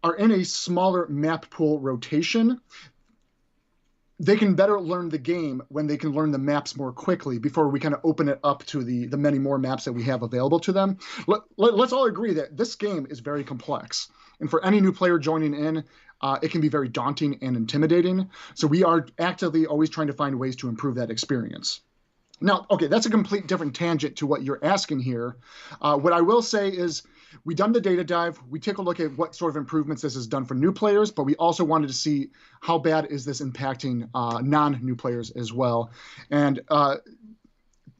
are in a smaller map pool rotation, they can better learn the game when they can learn the maps more quickly before we kind of open it up to the many more maps that we have available to them. Let's all agree that this game is very complex. And for any new player joining in, it can be very daunting and intimidating. So we are actively always trying to find ways to improve that experience. Now, okay, that's a complete different tangent to what you're asking here. What I will say is we done the data dive. We take a look at what sort of improvements this has done for new players, but we also wanted to see how bad is this impacting non-new players as well. And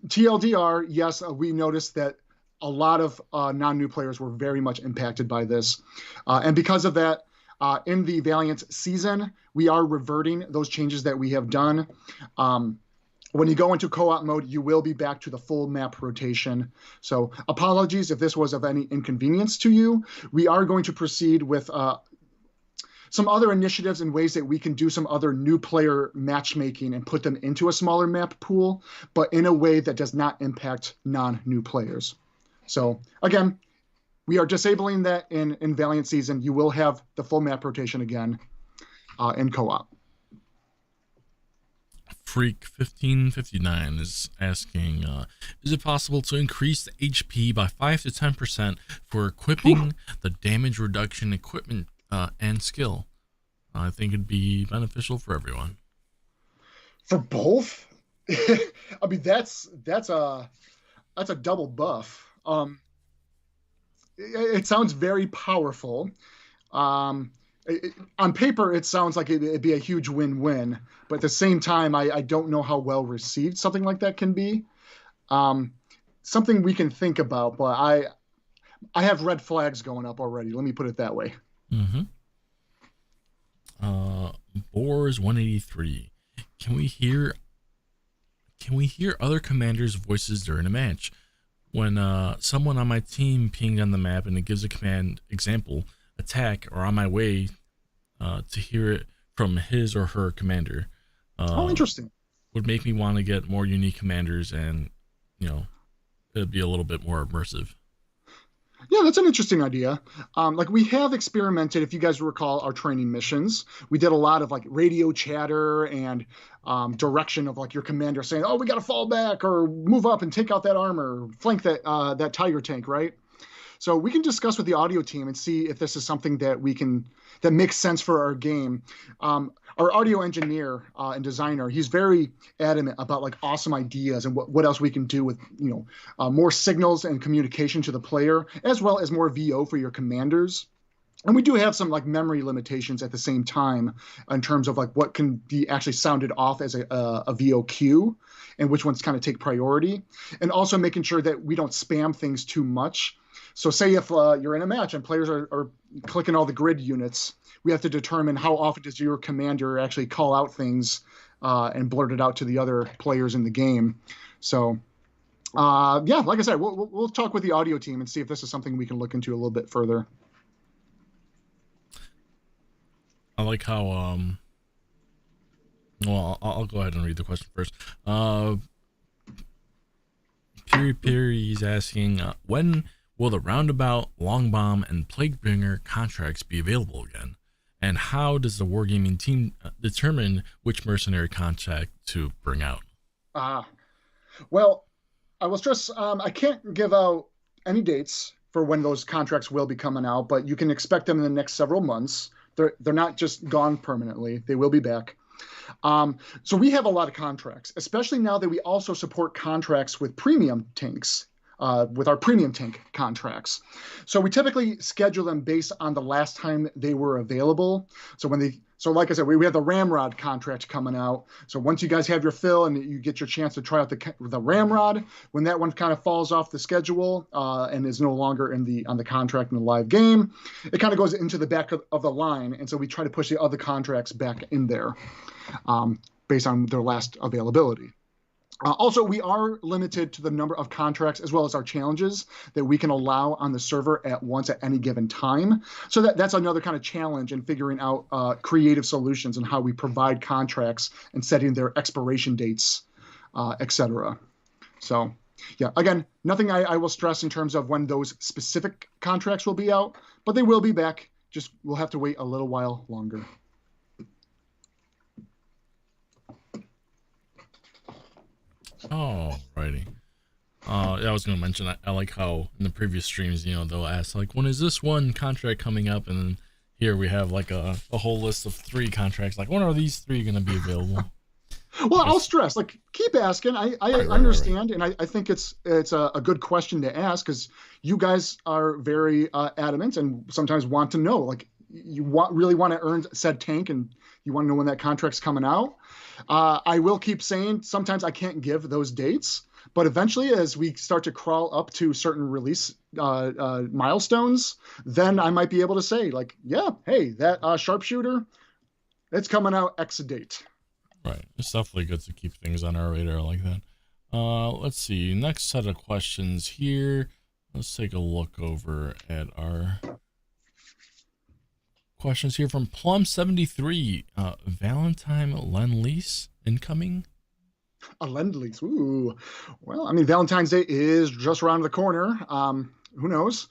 TLDR, yes, we noticed that a lot of non-new players were very much impacted by this. And because of that, in the Valiant season, we are reverting those changes that we have done. When you go into co-op mode, you will be back to the full map rotation. So apologies if this was of any inconvenience to you. We are going to proceed with some other initiatives and ways that we can do some other new player matchmaking and put them into a smaller map pool, but in a way that does not impact non-new players. So again, we are disabling that in Valiant season. You will have the full map rotation again in co-op. Freak1559 is asking, is it possible to increase the HP by 5 to 10% for equipping the damage reduction equipment and skill? I think it'd be beneficial for everyone. For both? I mean, that's a double buff. It sounds very powerful. On paper, it sounds like it'd be a huge win-win, but at the same time, I don't know how well received something like that can be. Something we can think about, but I have red flags going up already. Let me put it that way. Mm-hmm. Boars 183. Can we hear other commanders' voices during a match? When someone on my team pinged on the map and it gives a command, example, attack, or on my way, to hear it from his or her commander. Interesting. Would make me want to get more unique commanders, and it'd be a little bit more immersive. Yeah, that's an interesting idea. Like we have experimented, if you guys recall our training missions, we did a lot of like radio chatter and direction of like your commander saying, oh, we got to fall back or move up and take out that armor, flank that tiger tank, right? So we can discuss with the audio team and see if this is something that makes sense for our game. Our audio engineer and designer, he's very adamant about like awesome ideas and what else we can do with more signals and communication to the player, as well as more VO for your commanders. And we do have some like memory limitations at the same time in terms of like what can be actually sounded off as a VOQ and which ones kind of take priority, and also making sure that we don't spam things too much. So say if you're in a match and players are clicking all the grid units, we have to determine how often does your commander actually call out things and blurt it out to the other players in the game. So yeah, like I said, we'll talk with the audio team and see if this is something we can look into a little bit further. I like how well, I'll go ahead and read the question first. He's asking, when will the Roundabout, Long Bomb, and Plaguebringer contracts be available again? And how does the Wargaming team determine which mercenary contract to bring out? Well, I will stress, I can't give out any dates for when those contracts will be coming out, but you can expect them in the next several months. They're not just gone permanently. They will be back. So we have a lot of contracts, especially now that we also support contracts with premium tanks, with our premium tank contracts. So we typically schedule them based on the last time they were available. So like I said, we have the Ramrod contract coming out. So once you guys have your fill and you get your chance to try out the Ramrod, when that one kind of falls off the schedule and is no longer on the contract in the live game, it kind of goes into the back of the line. And so we try to push the other contracts back in there based on their last availability. Also, we are limited to the number of contracts as well as our challenges that we can allow on the server at once at any given time. So that's another kind of challenge in figuring out creative solutions and how we provide contracts and setting their expiration dates, etc. So, yeah, again, nothing I will stress in terms of when those specific contracts will be out, but they will be back. Just we'll have to wait a little while longer. Oh, righty. Yeah, I was going to mention, I like how in the previous streams, they'll ask, like, when is this one contract coming up? And then here we have, like, a whole list of 3 contracts. Like, when are these 3 going to be available? Well, I'll stress, like, keep asking. I understand, right. And I think it's a good question to ask, because you guys are very adamant and sometimes want to know, like, you really want to earn said tank, and you want to know when that contract's coming out. I will keep saying sometimes I can't give those dates, but eventually, as we start to crawl up to certain release milestones, then I might be able to say, like, yeah, hey, that sharpshooter, it's coming out X date. Right. It's definitely good to keep things on our radar like that. Let's see. Next set of questions here. Let's take a look over at our questions here from Plum73. Valentine Lend-Lease incoming? A Lend-Lease. Ooh. Well, I mean, Valentine's Day is just around the corner. Who knows?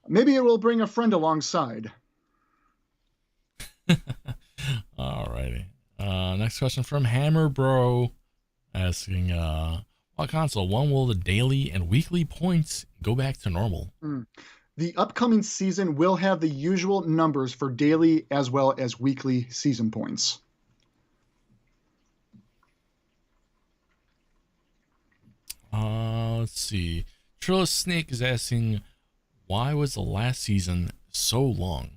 Maybe it will bring a friend alongside. Alrighty. Next question from Hammer Bro, asking, what console, when will the daily and weekly points go back to normal? The upcoming season will have the usual numbers for daily as well as weekly season points. Let's see. Trillis Snake is asking, why was the last season so long?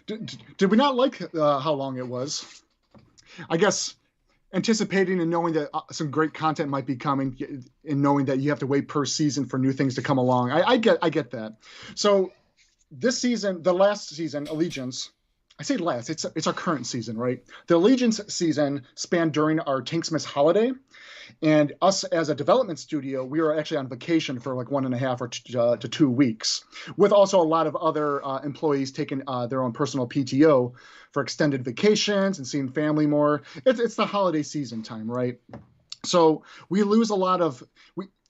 Did we not like how long it was? I guess anticipating and knowing that some great content might be coming, and knowing that you have to wait per season for new things to come along. I get that. So this season, the last season, Allegiance, I say last, it's our current season, right? The Allegiance season spanned during our Tankz0rz holiday, and us as a development studio, we were actually on vacation for like 1.5 to 2 weeks, with also a lot of other employees taking their own personal PTO for extended vacations and seeing family more. It's the holiday season time, right? So we lose a lot of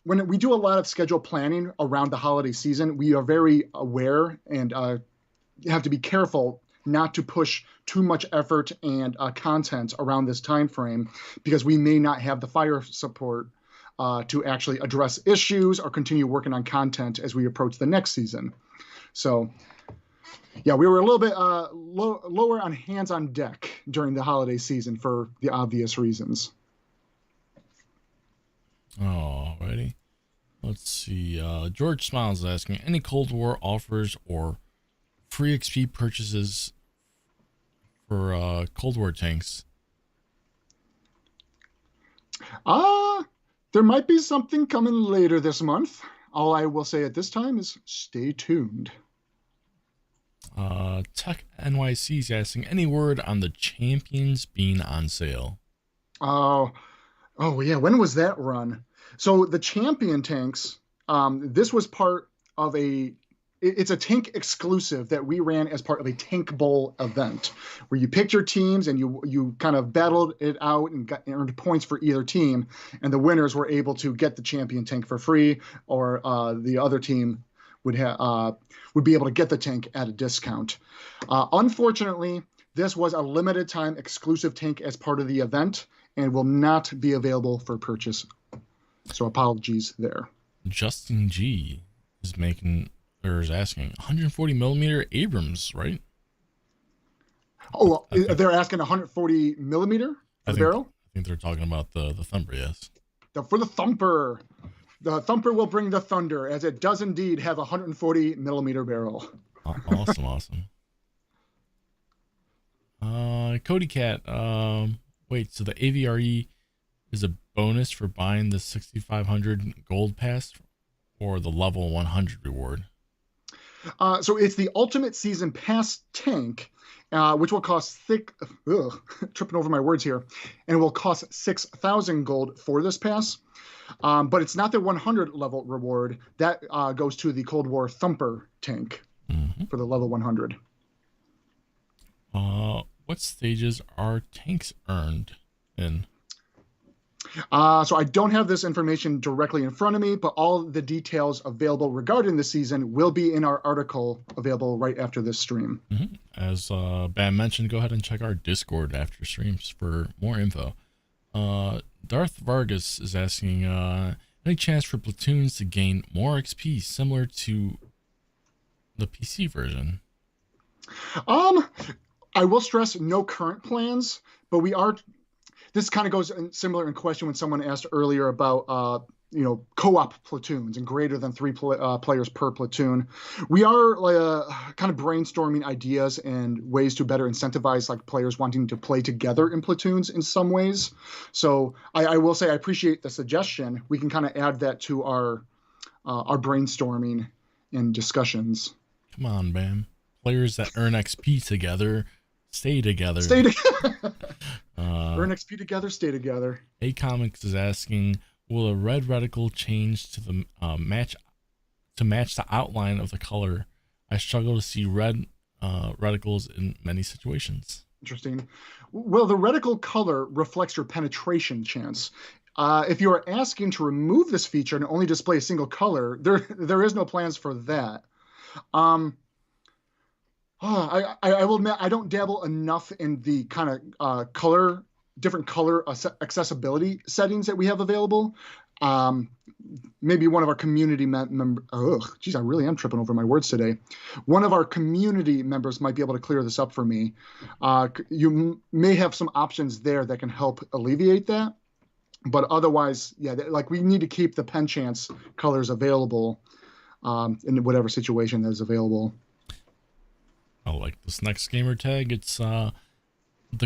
when we do a lot of schedule planning around the holiday season. We are very aware and have to be careful not to push too much effort and content around this time frame, because we may not have the fire support to actually address issues or continue working on content as we approach the next season. So yeah, we were a little bit lower on hands on deck during the holiday season for the obvious reasons. Alrighty. Let's see. George Smiles is asking, any Cold War offers or free XP purchases for Cold War tanks? There might be something coming later this month. All I will say at this time is stay tuned. Tech NYC is asking, any word on the Champions being on sale? Oh yeah, when was that run? So the Champion tanks, this was part of it's a tank exclusive that we ran as part of a Tank Bowl event, where you picked your teams and you kind of battled it out and earned points for either team, and the winners were able to get the Champion tank for free, or the other team would be able to get the tank at a discount. Unfortunately, this was a limited time exclusive tank as part of the event and will not be available for purchase. So apologies there. Justin G is asking 140 millimeter Abrams, right? Oh, they're asking 140 millimeter for the barrel? I think they're talking about the Thumper, yes. For the Thumper. The Thumper will bring the thunder, as it does indeed have a 140 millimeter barrel. Awesome. Cody Cat, wait, so the AVRE is a bonus for buying the 6500 gold pass or the level 100 reward? So it's the Ultimate Season Pass tank, which will cost tripping over my words here, and will cost 6,000 gold for this pass. But it's not the 100 level reward. That goes to the Cold War Thumper tank for the level 100. What stages are tanks earned in? So I don't have this information directly in front of me, but all the details available regarding the season will be in our article available right after this stream. As Bam mentioned, go ahead and check our Discord after streams for more info. Darth Vargas is asking, any chance for platoons to gain more XP similar to the PC version? I will stress no current plans, but we are. This kind of goes similar in question when someone asked earlier about co-op platoons and greater than three players per platoon. We are kind of brainstorming ideas and ways to better incentivize like players wanting to play together in platoons in some ways. So I will say I appreciate the suggestion. We can kind of add that to our brainstorming and discussions. Come on, Bam. Players that earn XP together stay together. Earn XP together, stay together. A Comics is asking, will a red reticle change to the match the outline of the color? I struggle to see red reticles in many situations. Interesting. Well, the reticle color reflects your penetration chance. If you are asking to remove this feature and only display a single color, there is no plans for that. I will admit I don't dabble enough in the kind of different color accessibility settings that we have available. Maybe one of our community members. I really am tripping over my words today. One of our community members might be able to clear this up for me. You may have some options there that can help alleviate that. But otherwise, yeah, like we need to keep the pen chance colors available in whatever situation that is available. Oh, like this next gamer tag, it's the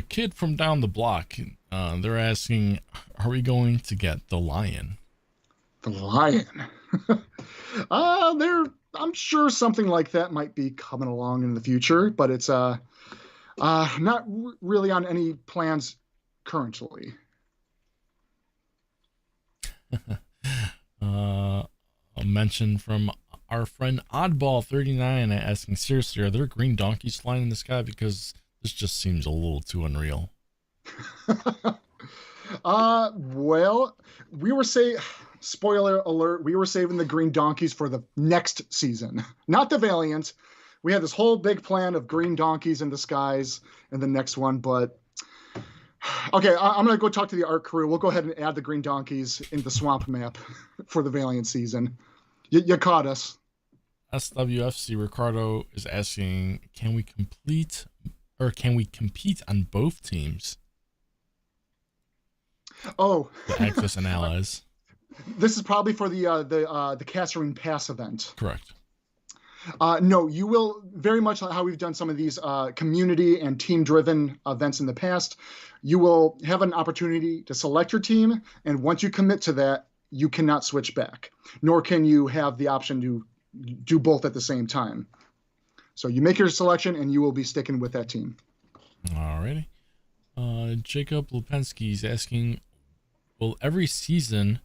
kid from down the block. They're asking, are we going to get the lion? The lion? I'm sure something like that might be coming along in the future, but it's not really on any plans currently. A mention from our friend Oddball39 asking, seriously, are there green donkeys flying in the sky? Because this just seems a little too unreal. Well, spoiler alert, we were saving the green donkeys for the next season, not the Valiant. We had this whole big plan of green donkeys in the skies in the next one, but okay, I'm going to go talk to the art crew. We'll go ahead and add the green donkeys in the swamp map for the Valiant season. You caught us. SWFC Ricardo is asking, can we compete on both teams? Oh, the Axis and Allies. This is probably for the Catherine Pass event. Correct. No, you will, very much like how we've done some of these community and team-driven events in the past. You will have an opportunity to select your team, and once you commit to that, you cannot switch back, nor can you have the option to do both at the same time. So you make your selection, and you will be sticking with that team. Alrighty. Jacob Lupensky is asking, will every season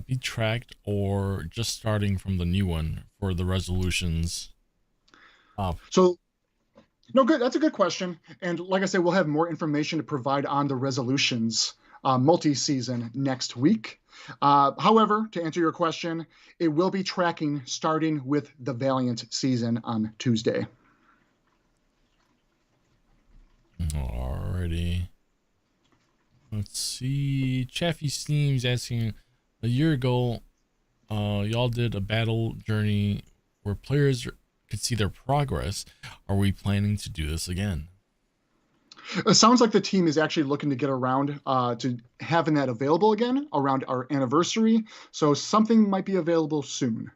be tracked or just starting from the new one for the resolutions? So, no, good. That's a good question. And like I said, we'll have more information to provide on the resolutions multi-season next week. However, to answer your question, it will be tracking starting with the Valiant season on Tuesday. Alrighty. Let's see. Chaffee Steam's asking, a year ago, y'all did a battle journey where players could see their progress. Are we planning to do this again? It sounds like the team is actually looking to get around to having that available again around our anniversary. So something might be available soon.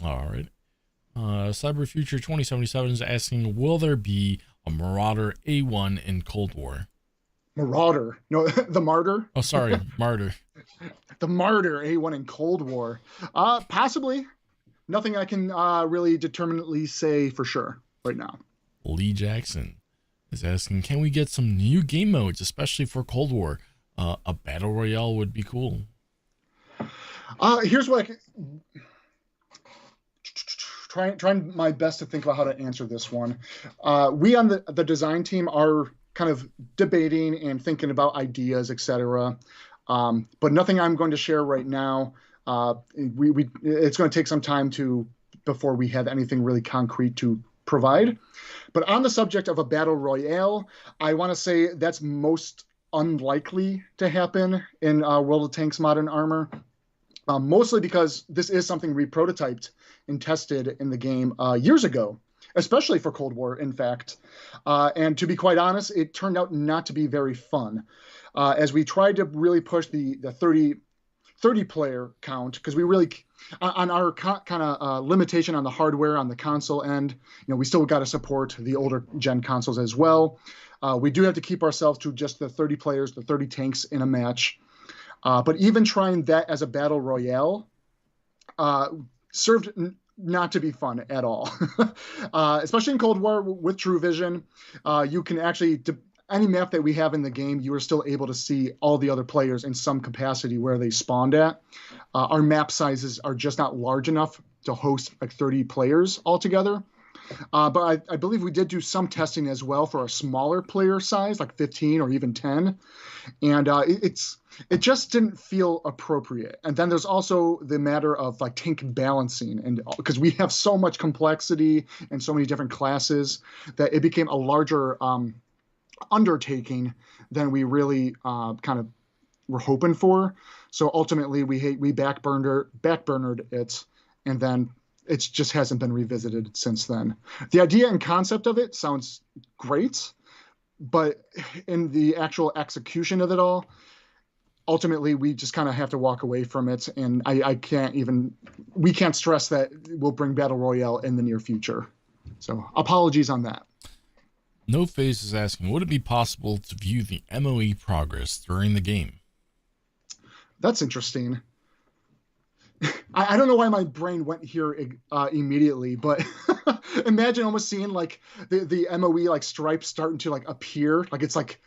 All right. Cyber Future 2077 is asking, will there be a Marauder A1 in Cold War? Marauder? No, the Martyr? Oh, sorry, Martyr. The Martyr A1 in Cold War. Possibly. Nothing I can really determinately say for sure right now. Lee Jackson is asking, can we get some new game modes, especially for Cold War? A battle royale would be cool. Here's what trying my best to think about how to answer this one. We on the design team are kind of debating and thinking about ideas, etc. But nothing I'm going to share right now. It's going to take some time before we have anything really concrete to provide. But on the subject of a battle royale, I want to say that's most unlikely to happen in World of Tanks Modern Armor. Mostly because this is something we prototyped and tested in the game years ago, especially for Cold War, in fact. And to be quite honest, it turned out not to be very fun. As we tried to really push the 30 player count, because we really, on our kind of limitation on the hardware on the console end, we still got to support the older gen consoles as well. We do have to keep ourselves to just the 30 players, the 30 tanks in a match. But even trying that as a battle royale served not to be fun at all. Especially in Cold War with True Vision, you can actually, any map that we have in the game, you are still able to see all the other players in some capacity where they spawned at. Our map sizes are just not large enough to host like 30 players altogether. But I believe we did do some testing as well for a smaller player size, like 15 or even 10. And it just didn't feel appropriate. And then there's also the matter of like tank balancing, and because we have so much complexity and so many different classes that it became a larger undertaking than we really kind of were hoping for. So ultimately we backburnered it, and then it just hasn't been revisited since then. The idea and concept of it sounds great, but in the actual execution of it all, ultimately we just kind of have to walk away from it. And we can't stress that we'll bring Battle Royale in the near future. So apologies on that. No Phase is asking, would it be possible to view the MOE progress during the game? That's interesting. I don't know why my brain went here immediately, but imagine almost seeing like the MOE like stripes starting to like appear, like it's like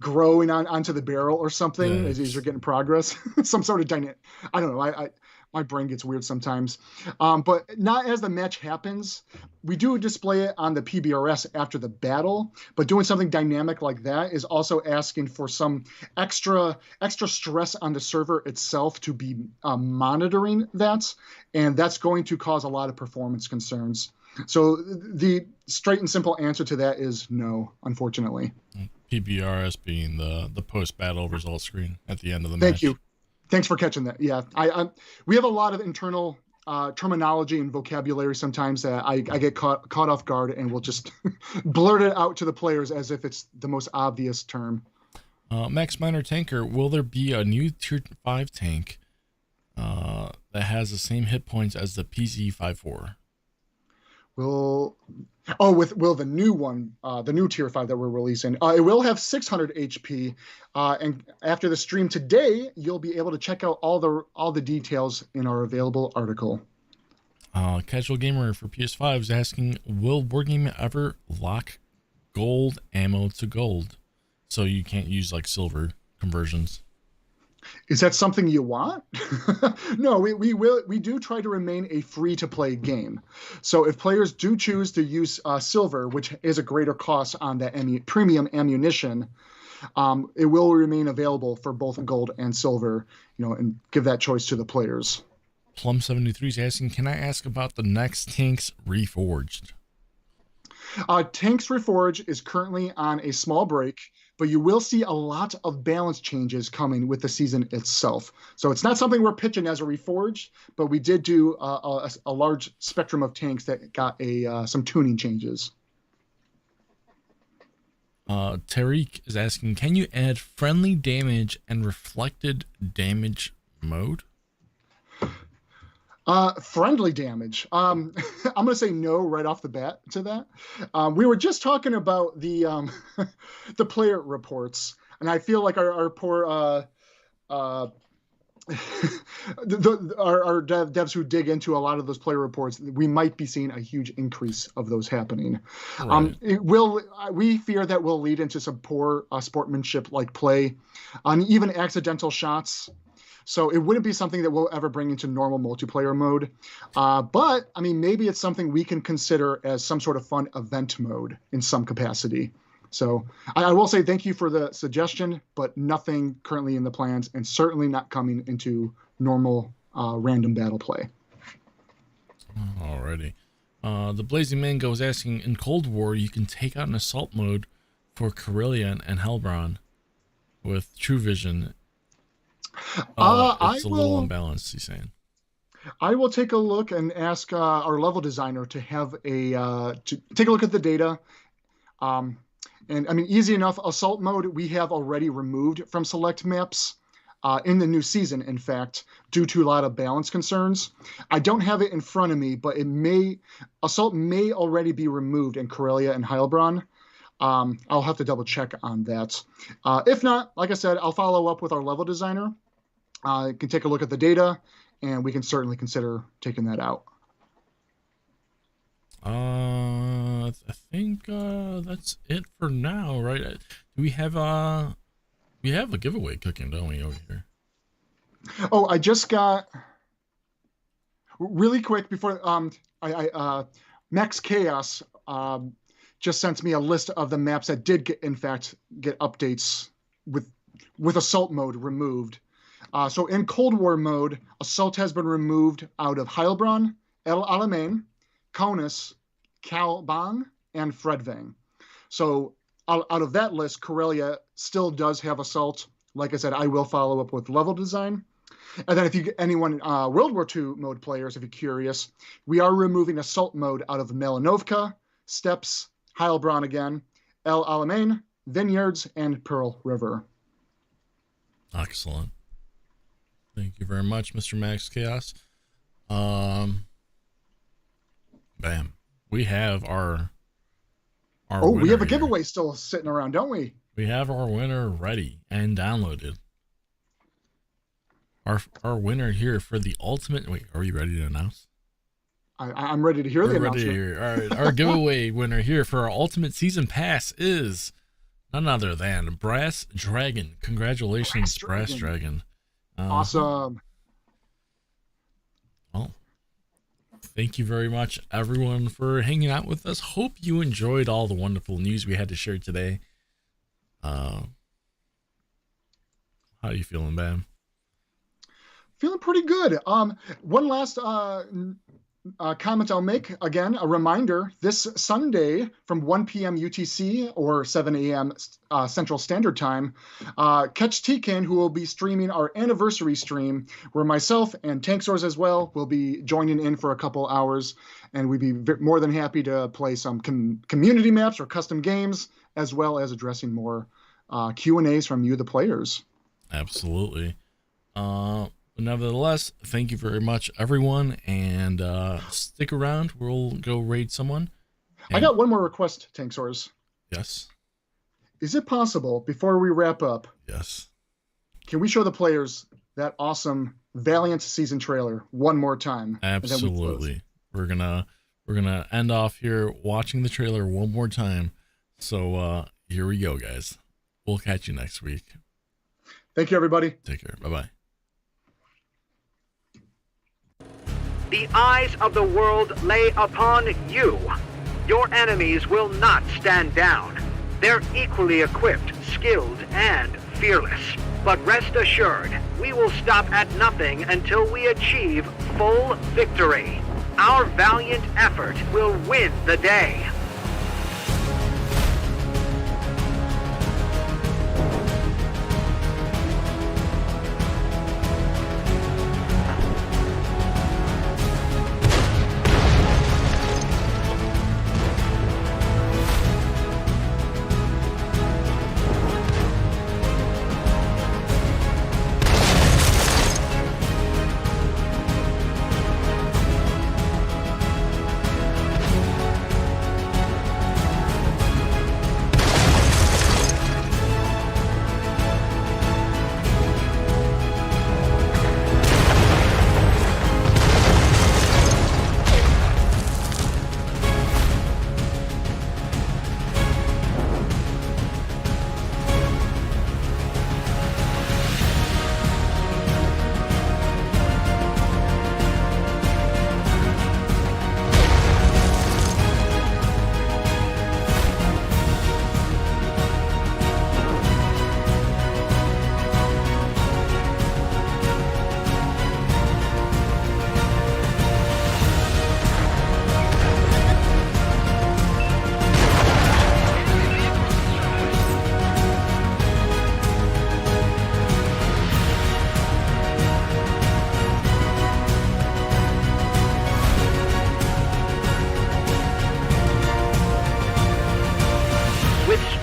growing onto the barrel or something as you're getting progress. Some sort of dynamic. I don't know. My brain gets weird sometimes. But not as the match happens. We do display it on the PBRS after the battle, but doing something dynamic like that is also asking for some extra stress on the server itself to be monitoring that, and that's going to cause a lot of performance concerns. So the straight and simple answer to that is no, unfortunately. PBRS being the post-battle result screen at the end of the match. Thank you. Thanks for catching that. Yeah, we have a lot of internal terminology and vocabulary sometimes that I get caught off guard, and we'll just blurt it out to the players as if it's the most obvious term. Max Miner Tanker, will there be a new Tier 5 tank that has the same hit points as the PZ54? Will the new one, the new Tier 5 that we're releasing, it will have 600 HP, and after the stream today, you'll be able to check out all the details in our available article. Casual Gamer for PS5 is asking, will Wargaming ever lock gold ammo to gold, so you can't use like silver conversions? Is that something you want? No, we do try to remain a free-to-play game. So if players do choose to use silver, which is a greater cost on that premium ammunition, it will remain available for both gold and silver, and give that choice to the players. Plum73 is asking, can I ask about the next Tankz Reforged? Tankz Reforged is currently on a small break, but you will see a lot of balance changes coming with the season itself. So it's not something we're pitching as a Reforged, but we did do a large spectrum of tanks that got some tuning changes. Tariq is asking, can you add friendly damage and reflected damage mode? Friendly damage. I'm going to say no right off the bat to that. We were just talking about the the player reports, and I feel like our poor our devs who dig into a lot of those player reports, we might be seeing a huge increase of those happening. Right. We fear that will lead into some poor sportsmanship like play, even accidental shots. So it wouldn't be something that we'll ever bring into normal multiplayer mode. But, I mean, maybe it's something we can consider as some sort of fun event mode in some capacity. So I will say thank you for the suggestion, but nothing currently in the plans, and certainly not coming into normal random battle play. Alrighty. The Blazing Mango is asking, in Cold War, you can take out an assault mode for Carillion and Hellbron. with True Vision. I It's a little will. unbalanced, he's saying. I will take a look and ask our level designer to have to take a look at the data. And I mean, easy enough. Assault mode we have already removed from select maps in the new season. In fact, due to a lot of balance concerns, I don't have it in front of me, but assault may already be removed in Corellia and Heilbronn. I'll have to double check on that. If not, like I said, I'll follow up with our level designer. Can take a look at the data, and we can certainly consider taking that out. I think that's it for now, right? Do we have a giveaway cooking, don't we, over here? Oh, I just got really quick before Max Chaos just sent me a list of the maps that did get updates with assault mode removed. So in Cold War mode, assault has been removed out of Heilbronn, El Alamein, Kaunas, Kalbang, and Fredvang. So out of that list, Corellia still does have assault. Like I said, I will follow up with level design. And then if you get anyone World War II mode players, if you're curious, we are removing assault mode out of Malinovka, Steppes, Heilbronn again, El Alamein, Vineyards, and Pearl River. Excellent. Thank you very much, Mr. Max Chaos. Bam. We have our we have a here. giveaway still sitting around, don't we? We have our winner ready and downloaded. Our winner here for the ultimate. Wait, are you ready to announce? I'm ready to hear the announcement. All right, our giveaway winner here for our ultimate season pass is none other than Brass Dragon. Congratulations, Brass Dragon. Awesome. Well, thank you very much, everyone, for hanging out with us. Hope you enjoyed all the wonderful news we had to share today. How are you feeling, Bam? Feeling pretty good. One last comment I'll make. Again, a reminder, this Sunday from 1 p.m. UTC or 7 a.m. Central Standard Time, catch Tikan, who will be streaming our anniversary stream, where myself and Tankz0rz as well will be joining in for a couple hours, and we'd be more than happy to play some community maps or custom games, as well as addressing more Q&As from you, the players. Absolutely. Nevertheless, thank you very much, everyone, and stick around. We'll go raid someone. I got one more request, Tankz0rz. Yes. Is it possible, before we wrap up, Yes. can we show the players that awesome Valiant season trailer one more time? Absolutely. We're gonna end off here watching the trailer one more time. So here we go, guys. We'll catch you next week. Thank you, everybody. Take care. Bye-bye. The eyes of the world lay upon you. Your enemies will not stand down. They're equally equipped, skilled, and fearless. But rest assured, we will stop at nothing until we achieve full victory. Our valiant effort will win the day.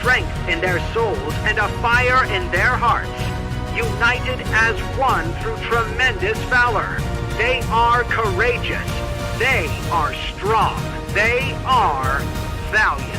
strength in their souls and a fire in their hearts, united as one through tremendous valor. They are courageous. They are strong. They are Valiant.